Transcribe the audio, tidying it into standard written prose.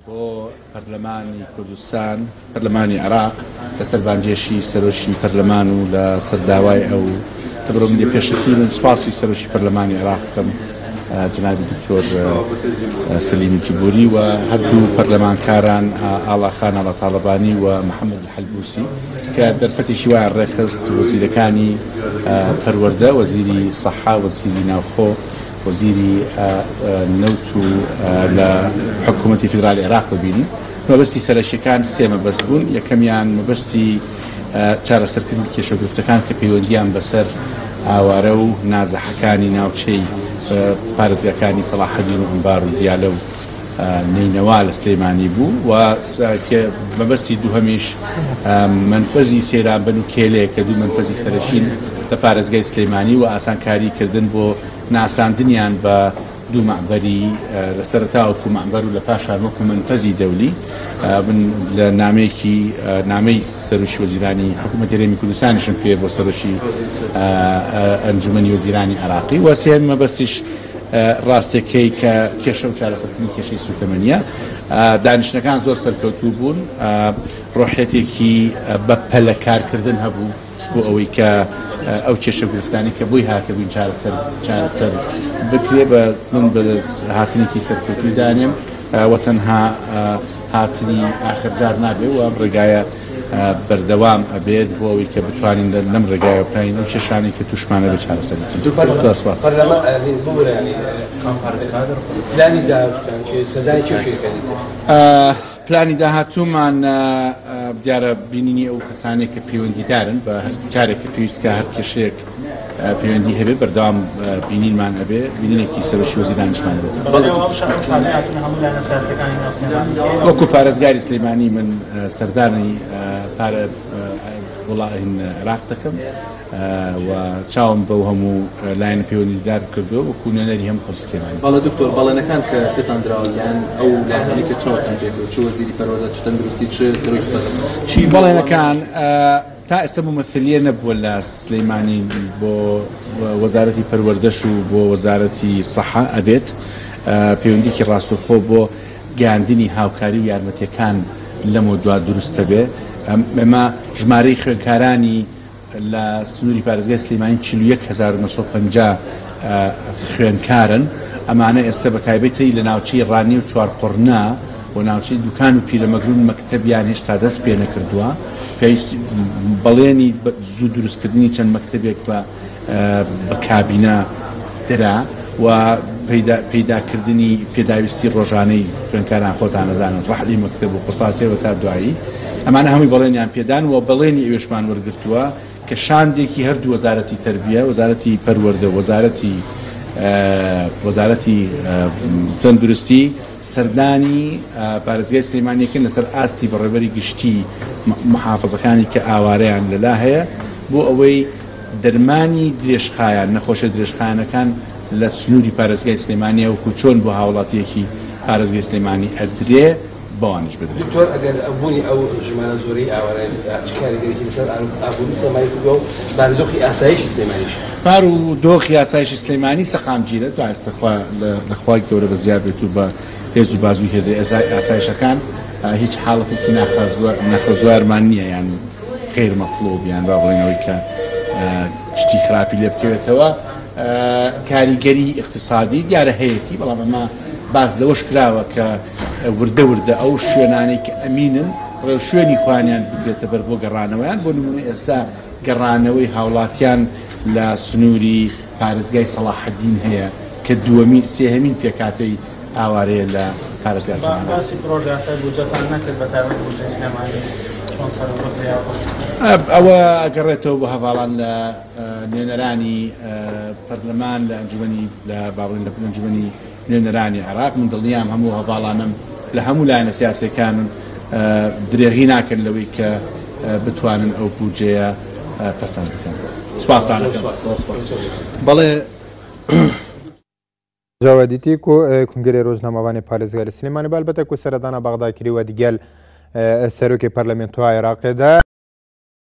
بۆ پەرلەمانی کوردستان پەرلەمانی عێراق لە سەربانگێشی سەرۆکی پەرلەمان و لە سەرداوای ئەو تەبڕۆمندی پێشەکی من سواسی سەرۆکی پەرلەمانی عێراق بکەم جنابی دکتۆر سەلیمی جبوری و هەردوو پەرلەمانکاران ئاڵاخان ئاڵا تاڵەبانی و محەممەد الحەلبوسی کە دەرفەتێکی وایان ڕێخست وەزیرەکانی پەروەردە وەزیری سەحا وەزیری ناوخۆ وەزیری نەوت و لە حکوومەتی فیدرالی عێراق ببینین مەبەستی سەرەشیەکان سێ مەبەست بوون یەکەمیان مەبەستی چارەسەرکردنی کێشەگرفتەکان کە پەیوەندیان بەسەر ئاوارە و نازەحەکانی ناوچەی پارێزگاکانی سەلاحەدین و عەمبار و دیالە و نینەوا لە سلەیمانی بوو و مەبەستی دووهەمیش منفەزی سێرانبەن و کێلەیە کە دوو منفەزی سەرەکین لە پارێزگای سلەیمانی و ئاسانکاریکردن بۆ ناساندنیان بە دوو مەعبەری لە سەرەتاوەکو مەعبەر و لە پاشان وەکو منفەزی دەولی من لە نامەی سەرۆکی وەزیرانی حکوومەتی هەرێمی کوردستانیشم پێ بۆ سەرۆکی ئەنجومەنی وەزیرانی عێراقی و سێهەمی مەبەستیش ڕاستێکەی کە کێشە و چارەسەرکردنی کێشەی سوتەمەنیە دانیشتەکان زۆر سەرکەوتوو بوون ڕۆحێتێکی بە پەلەکارکردن هەبوو بۆ ئەوەی کە ئەو کێشە گرفتانی کە بۆی هاکەبووین چارەسەر بکرێ بە من بە هاتنێکی سەرکەوتوی دانێم و تەنها هاتنی ئاخرجار نابێ و ئەم ڕێگایە بەردەوام ئەبێت بۆ ئەوەی کە بتوانین لەم ڕێگایە بکەین ئەو کێشانی کە تووشمانە بە چارەسەر پلانی داهاتوومان دیارە بینینی ئەو کەسانێک کە پەیوەندیدارن بە هەر جارێکی پێویست کە هەر کێشەیەک پەیوەندی هەبێت بەردەوام بینینمان هەبێ بینینێکی سەرۆکی وەزیرانیشمان بێت وەکو پارێزگاری سلەیمانی من سەردانی وڵاهین عێراق دەکەم و چاوم بەو هەموو لایەنە پەیوەندیدار کردووە وەکو نوێنەری هەموو خەڵکی سلەیمانی. بەڵێ دکتۆر بەڵێنەکان کە پێتان دراوەیان ئەو لایەنەی کە چاوەتان پێ چ وەزیری پەروەردە چ تەندروستی چ سەرۆکی پەرلەمان چی بەڵێنەکان تا ئێستا ممثلیە نەبووە لە سلەیمانی بۆ وەزارەتی پەروەردەش و بۆ وەزارەتی سەحا ئەبێت پەیوەندیکی ڕاستەوخۆ بۆ گەیاندنی هاوکاری و یارمەتیەکان لەمە دوا دروستە بێ ئێمە ژمارەی خوێندکارانی لە سنووری پارێزگای سلەیمانی 41,950 خوێندکارن ئەمانە ئێستا بە تایبەتی لە ناوچەی ڕانی و چوارقڕنا بۆ ناوچەی دوکان و پیرەمەگرون مەکتەبیان هێشتا دەست پێ نەکردووە بەڵێنی زوو دروستکردنی چەند مەکتەبێک بە کابینە درا و پەیداکردنی پێداویستی ڕۆژانەی خوێندکاران خۆتان نەزانن ڕەحلی مەکتەب و قورتاسیەوە تا دوایی ئەمانە هەمووی بەڵێنیان پێدان و بەڵێنی ئێوەشمان وەرگرتووە کە شاندێکی هەردوو وەزارەتی تەربیە وەزارەتی پەروەردە وەزارەتی تەندروستی سەردانی پارێزگای سلەیمانیەکەن لەسەر ئاستی بەڕێوەری گشتی محافەزەکانی کە ئاوارەیان لەلا هەیە بۆ ئەوەی دەرمانی درێژخایان نەخۆشە درێژخایەنەکان لە سنووری پارێزگای سلەیمانیە وەکو چۆن بۆ هاوڵاتیەکی پارێزگای سلەیمانی ئەدرێ بەوانش بدرێت. دکتۆر ئەگەر ئەبوونی ئەو ژمارە زۆرەی ئاوارە چ کاریگەرێکی لەسەر ئابووری سلەیمانی کردووە و بارودۆخی ئاسایشی سلەیمانیش بارودۆخی ئاسایشی سلەیمانی سەقامگیرە تو ئاستەخوا لەخوای گەورە بە زیاد بێت و بە هێز و بازووی هێزی ئاسایشەکان هیچ حاڵەتێکی نەخەزوارمان نییە یان غیر مەطلوب یان با بڵێنەوەی کە شتی خراپی لێ بکەوێتەوە کاریگەری اقتصادی دیارە هەیەی بەڵام ئەمە باز لەوەش کراوە کە وردە ئەو شوێنانەی کە ئەمینن ڕێو شوێنی خوانیان بگرێتە بەر بۆ گەڕانەوەیان بۆ نمونە ئێستا گەڕانەوەی هاوڵاتیان لە سنووری پارێزگای سەلاحەدین هەیە کە سێهەمین پێکاتەی ئاوارەیە لە پارێزگاکان ئەوە ئەگەڕێتەوە بۆ هەواڵان لە نوێنەرانی پەرلەمان لە ئەنجومەنی لە باڵین لە ئەنجومەنی نوێنەرانی عێراق من دڵنیام هەموو هەواڵانم لە هەموو لایەنە سیاسیەکان درێغی ناکەن لەوەی کە بتوانن ئەو بودجەیە پەسەند بکەن. سوپاسدان بەڵێ جاوەدیتی کو کنگرê rojnamevanê Parêzgarê Silêmanî belbete ku seredana Bexdakirî we digel serokê Parlamentoya Iraqê de